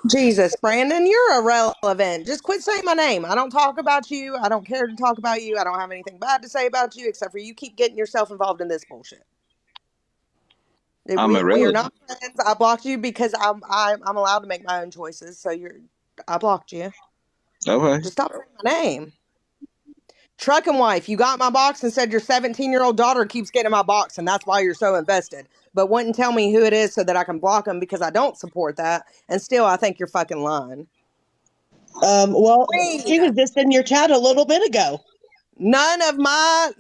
Jesus, Brandon, you're irrelevant. Just quit saying my name. I don't talk about you. I don't care to talk about you. I don't have anything bad to say about you, except for you keep getting yourself involved in this bullshit. I'm We are irrelevant. not friends. I blocked you because I'm allowed to make my own choices. So I blocked you. Okay. Just stop saying my name. Trucking wife, you got my box and said your 17-year-old daughter keeps getting my box, and that's why you're so invested. But wouldn't tell me who it is so that I can block them because I don't support that. And still, I think you're fucking lying. Well, Queen, she was just in your chat a little bit ago. None of my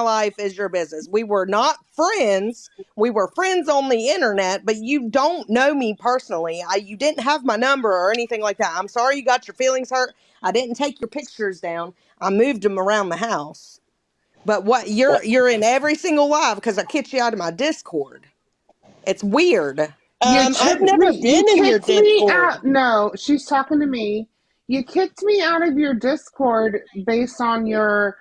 life is your business. We were not friends. We were friends on the internet, but you don't know me personally. You didn't have my number or anything like that. I'm sorry you got your feelings hurt. I didn't take your pictures down. I moved them around the house. But what you're in every single live because I kicked you out of my Discord. It's weird. I've never You been in your kicked me Discord. out. No, she's talking to me. You kicked me out of your Discord based on your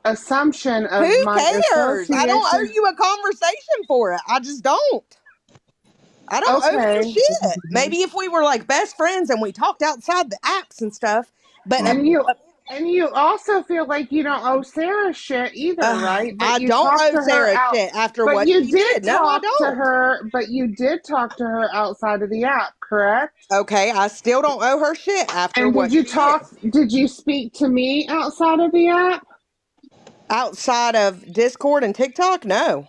assumption of Who my cares? I don't owe association. you a conversation for it. I just don't. I don't owe you Okay. shit. Maybe if we were like best friends and we talked outside the apps and stuff, but And you also feel like you don't owe Sarah shit either, right? I don't owe Sarah shit after But what you she did did. No, I talk to don't. her, but you did talk to her outside of the app, correct? Okay, I still don't owe her shit after And what she did. did you speak to me outside of the app? Outside of Discord and TikTok, no.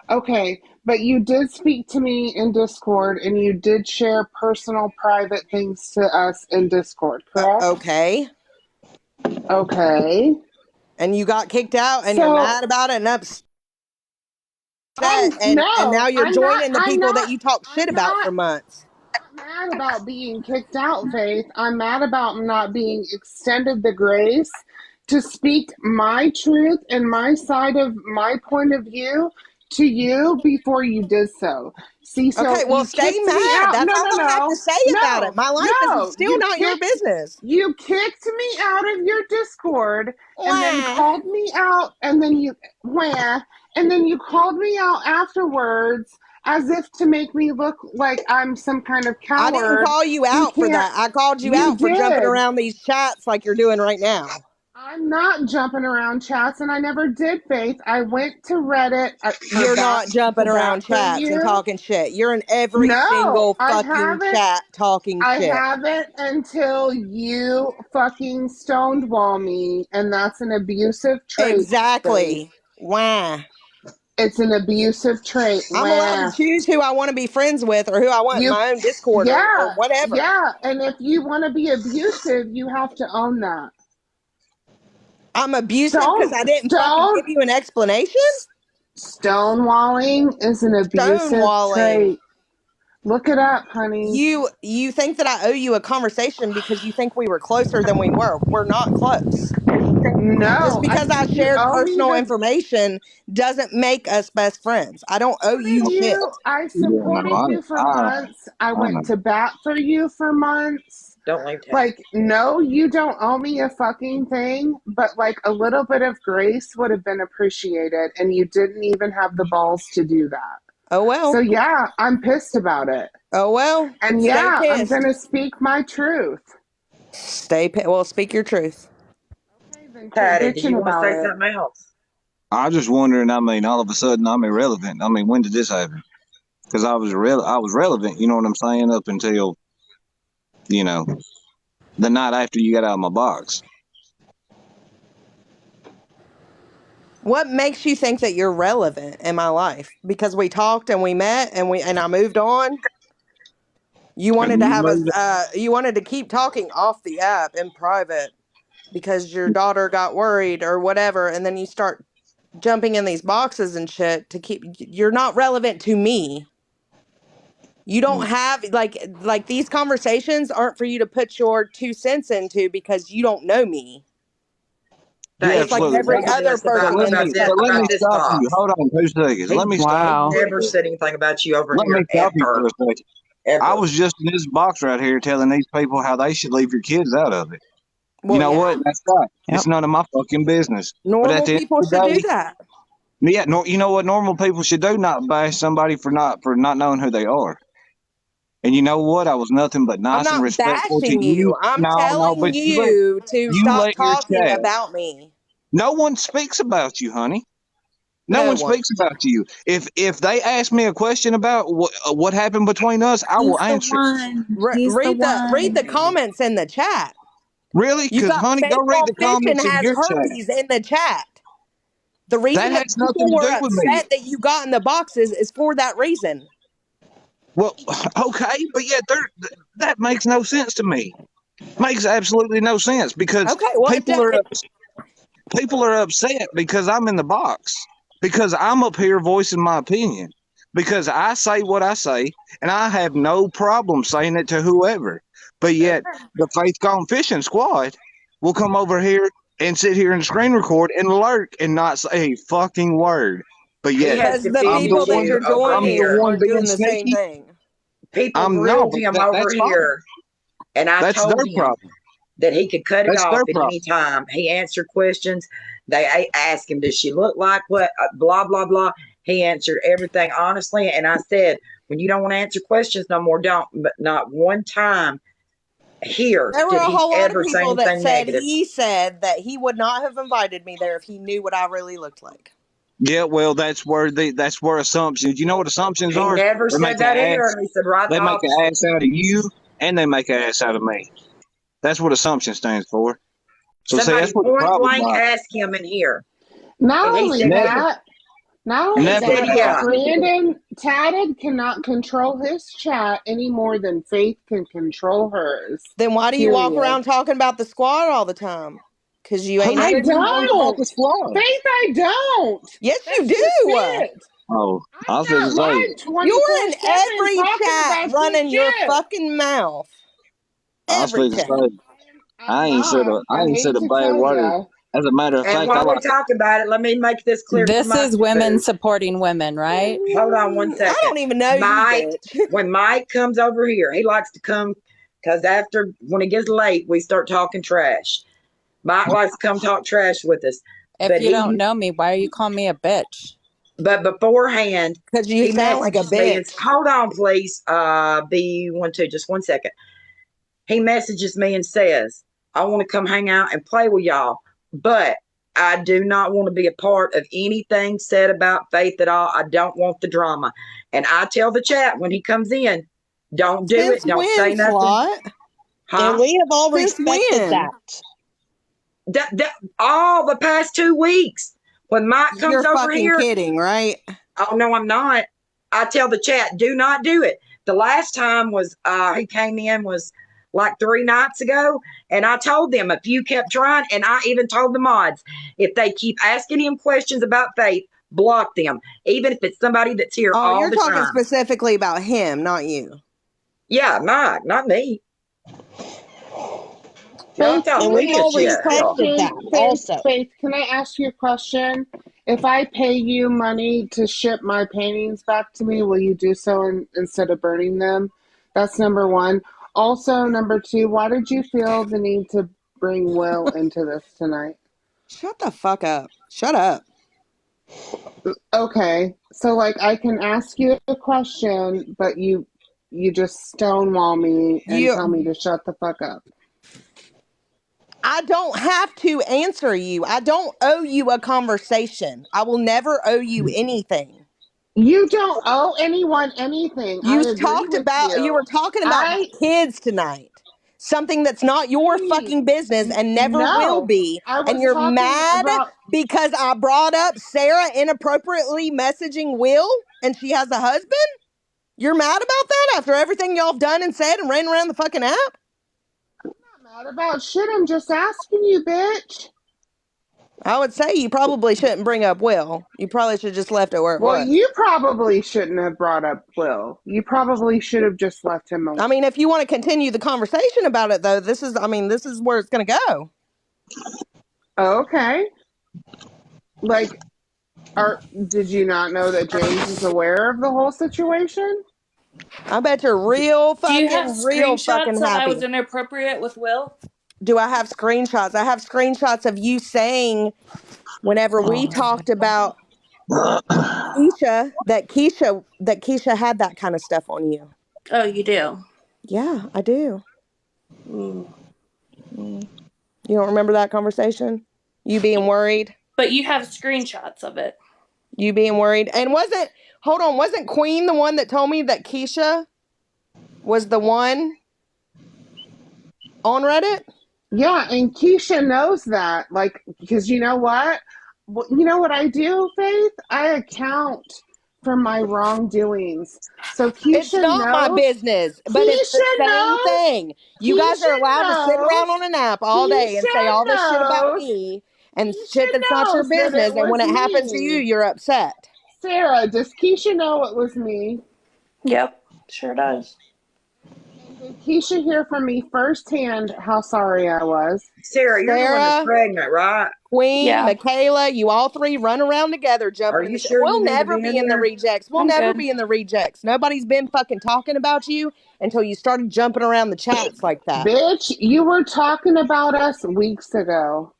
Okay, but you did speak to me in Discord and you did share personal private things to us in Discord, correct? Okay. Okay. And you got kicked out and you're So mad about it and upset I'm and now no, you're joining the I'm people that not you talk shit I'm about not for months. mad about being kicked out, Faith. I'm mad about not being extended the grace to speak my truth and my side of my point of view to you before you did so. See, so Okay, well you stay kicked me mad. out. That's No, all no, I have to no, say about it. no, My life is no. still not your business. You kicked me out of your Discord and then Wah. called me out and then you called me out afterwards as if to make me look like I'm some kind of I didn't coward call you who out for can't. that. I called you You out for jumping did. around these chats like you're doing right now. I'm not jumping around chats, and I never did, Faith. I went to Reddit You're not to jumping bat around for chats and you. talking shit. You're in every No, single I fucking haven't. chat talking I shit. haven't until you fucking stonewall me, and that's an abusive trait, Faith. Exactly. Why? It's an abusive trait. I'm allowed to Wah. choose who I want to be friends with or who I want in You, my own Discord or yeah, whatever. yeah. And if you want to be abusive, you have to own that. I'm abusive because Stone, I didn't fucking stone, give you an explanation? stonewalling is an abusive Stonewalling. trait. Look it up, honey. You think that I owe you a conversation because you think we were closer than we were. We're not close. Just No, I because I think you shared owe me personal the. information doesn't make us best friends. I don't owe you Supported shit. you. I Yeah, no, supported you for months. I I know. went to bat for you for months. Don't like that. Like, no, you don't owe me a fucking thing, but like a little bit of grace would have been appreciated, and you didn't even have the balls to do that. Oh So, well. yeah, I'm pissed about it. Oh well. And Stay yeah, I'm pissed. going to speak my truth. Stay pissed. Well, speak your truth. Okay, then quit Patty, did you bitching want to about say it. something else? I was just wondering. I mean, all of a sudden, I'm irrelevant. I mean, when did this happen? Because I was relevant. You know what I'm saying? Up until you know the night after you got out of my box. What makes you think that you're relevant in my life? Because we talked and we met and I moved on. You wanted And to you have us. moved. You wanted to keep talking off the app in private because your daughter got worried or whatever, and then you start jumping in these boxes and shit to keep. You're not relevant to me. You don't have like these conversations aren't for you to put your 2 cents into because you don't know me. Yeah, Just Faith, like you absolutely. every told me other this person in this But let me about this stop motherfucker. you. box. Hold on 2 seconds. Let me stop He you. Wow. never said anything about you over Let me here stop you for ever, a second. I ever. was just in this box right here telling these people how they should leave your kids out of it. You Well, know yeah, what? That's right. It's Yep. none of my fucking business. But at normal the end people of the should do day, that. yeah, no, you know what normal people should do? Not bash somebody for not knowing who they are. And you know what? I was nothing but I'm nice and not respectful to bashing you. you. I'm No, no, telling but you to you stop let your talking chat. about me. No one speaks about you, honey. No No one one. speaks about you. If they ask me a question about what happened between us, I will He's the answer it. one. He's the Read the one. comments in the chat. Really? You Because, got honey, go read faithful the fishing comments in has your chat. herpes in the chat. The reason That that has nothing people to were do with me. upset that you got in the boxes is for that reason. Well, okay, but yet that makes no sense to me. Makes absolutely no sense because Okay, well, people are upset because I'm in the box, because I'm up here voicing my opinion, because I say what I say, and I have no problem saying it to whoever. But yet, the Faith Gone Fishing Squad will come over here and sit here and screen record and lurk and not say a fucking word. But He yet, has because the I'm the people defended that one. you you're over I'm the joining here. one are being doing the same sneaky. thing. People I'm no, grilled but him over that's fine. here, and I That's told their him problem. that he could cut it That's off their at any problem. time. He answered questions. They asked him, "Does she look like what?" Blah blah blah. He answered everything honestly, and I said, "When you don't want to answer questions no more, don't." But not one time here There were did a he whole lot of ever say people that anything said negative. he said that he would not have invited me there if he knew what I really looked like. Yeah, well, that's where assumptions. You know what assumptions He are? never They make said that an either. ass. He said right They the make an opposite. ass out of you, and they make an ass out of me. That's what assumption stands for. So see, that's Somebody what the point problem blank lies. asked him in here, Not and he only said no. Never, that, not only He never said that, have I. yeah. Brandon Tatted cannot control his chat any more than Faith can control hers. Then why do you walk Period. around talking about the squad all the time? Because you Who ain't I said answering anything about questions. the don't. squad? Faith, I don't. Yes, you That's just do. it. Oh, I was I'm going to not say, live You're in 24/7 every talking chat about some running your shit. fucking mouth. I was Every going to chat. say, I'm not. I I ain't said hate a to bad tell word. ya. As a matter of And fact, I while we like. talk about it, let me make this clear to This Mike is women too. supporting women, right? Hold on one I second. don't even know you, Mike, bitch. when Mike comes over here, he likes to come because after when it gets late, we start talking trash. Mike likes to come talk trash with us, If but you don't he know me, why are you calling me a bitch? but beforehand Because you he sound like a messages me and bitch. hold on please, B12, just 1 second. He messages me and says, I want to come hang out and play with y'all, but I do not want to be a part of anything said about Faith at all. I don't want the drama. And I tell the chat when he comes in, don't do Since it. Don't when, say nothing. Slot? And Huh? we have all Since respected when? that. All the past 2 weeks. When Mike You're comes over fucking here, kidding, right? oh no, I'm not. I tell the chat, do not do it. The last time was he came in was like 3 nights ago, and I told them if you kept trying, and I even told the mods if they keep asking him questions about Faith, block them, even if it's somebody that's here Oh, all you're the talking time. specifically about him, not you. Yeah, Mike, not me. Yeah, I'm Faith, talking can And I we've plenty of all ask you shit. a Hell, respected question? that Faith, also. Faith, can I ask you a question? If I pay you money to ship my paintings back to me, will you do so instead of burning them? That's number one. Also, number two, why did you feel the need to bring Will into this tonight? Shut the fuck up. Shut up. Okay, so like I can ask you a question, but you just stonewall me and tell You me to shut the fuck up. I don't have to answer you. I don't owe you a conversation. I will never owe you anything. You don't owe anyone anything. I agree with You you. were talking about my I kids tonight. Something that's not your fucking business and never will no. be. I And was you're talking mad about because I brought up Sarah inappropriately messaging Will and she has a husband? You're mad about that after everything y'all have done and said and ran around the fucking app? not mad about shit. I'm just asking you, bitch. I would say you probably shouldn't bring up Will. You probably should have just left it where it Well, was. you probably shouldn't have brought up Will. You probably should have just left him alone. I mean, if you want to continue the conversation about it, though, this is where it's going to go. Okay. Like, did you not know that James is aware of the whole situation? I bet you're Do you have real screenshots fucking that I happy. was inappropriate with Will? Do I have screenshots? I have screenshots of you saying whenever we talked about Keisha that Keisha had that kind of stuff on you. Oh, you do? Yeah, I do. Ooh. You don't remember that conversation? You being worried? But you have screenshots of it. You being worried? And wasn't Queen the one that told me that Keisha was the one on Reddit? Yeah, and Keisha knows that. Like, because you know what? You know what I do, Faith? I account for my wrongdoings. So It's Keisha not my knows. business, but it's the Keisha same knows. thing. You guys are Keisha allowed to sit around knows. on an app all day and say Keisha all this shit about knows. me and Keisha shit that's not your knows that it business. And when was it happens to you, me. you're upset. Sarah, does Keisha know it was me? Yep, sure does. And did Keisha hear from me firsthand how sorry I was? Sarah, you're the one that's Sarah, pregnant, right? Queen, Yeah, Michaela, you all three run around together Are jumping in you the shit. sure you We'll need to never be in be in the there? rejects. We'll I'm never good. be in the rejects. Nobody's been fucking talking about you until you started jumping around the chats like that. Bitch, you were talking about us weeks ago.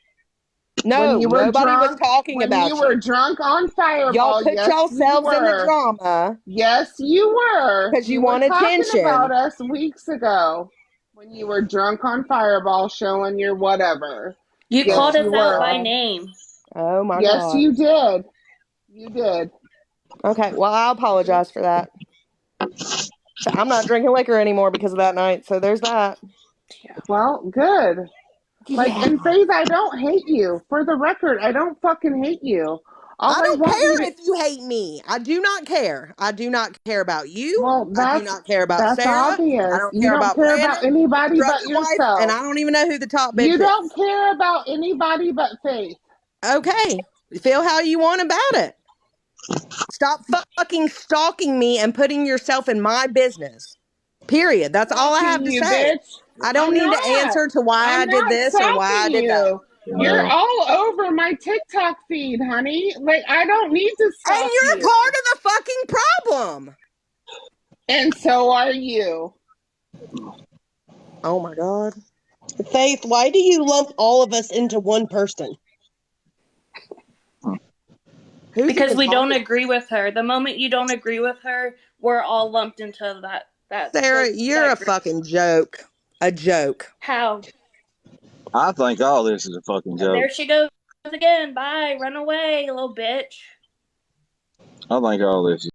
When No, you were nobody was drunk, talking when you about were you. drunk on Y'all Fireball, put yes, you yourselves in the were. drama Yes, you were. because you You were want talking about attention. us weeks ago when you were drunk on Fireball showing your whatever. You called Yes, you us out were. by name. Oh my Yes, God. you did. You did. Okay, well, I apologize for that. So I'm not drinking liquor anymore because of that night. So there's that. Yeah. Well, good. Like, Yeah. and Faith, I don't hate you. For the record, I don't fucking hate you. I All I don't want you care to, if you hate me. I do not care. I do not care about you. well, I do not care about that's Sarah. I obvious. don't You care don't about care about Brandon, anybody but Trucker's wife, and yourself. I don't even know who the top You bitch don't is. care about anybody but Faith. Okay, feel how you want about it. Stop fucking stalking me and putting yourself in my business. Period. That's all I have Stalking to you, say. bitch. I don't I'm need to not. answer to why I I'm did not this or why I stalking did that. you. You're all over my TikTok feed, honey. Like, I don't need to And stalk you're part you. of the fucking problem. And so are you. Oh my God. Faith, why do you lump all of us into one person? Who's Because even we don't talking? agree with her. The moment you don't agree with her, we're all lumped into Sarah, you're a group. fucking joke. A joke. How? I think all this is a fucking joke. There she goes again. Bye. Run away, little bitch. I think all this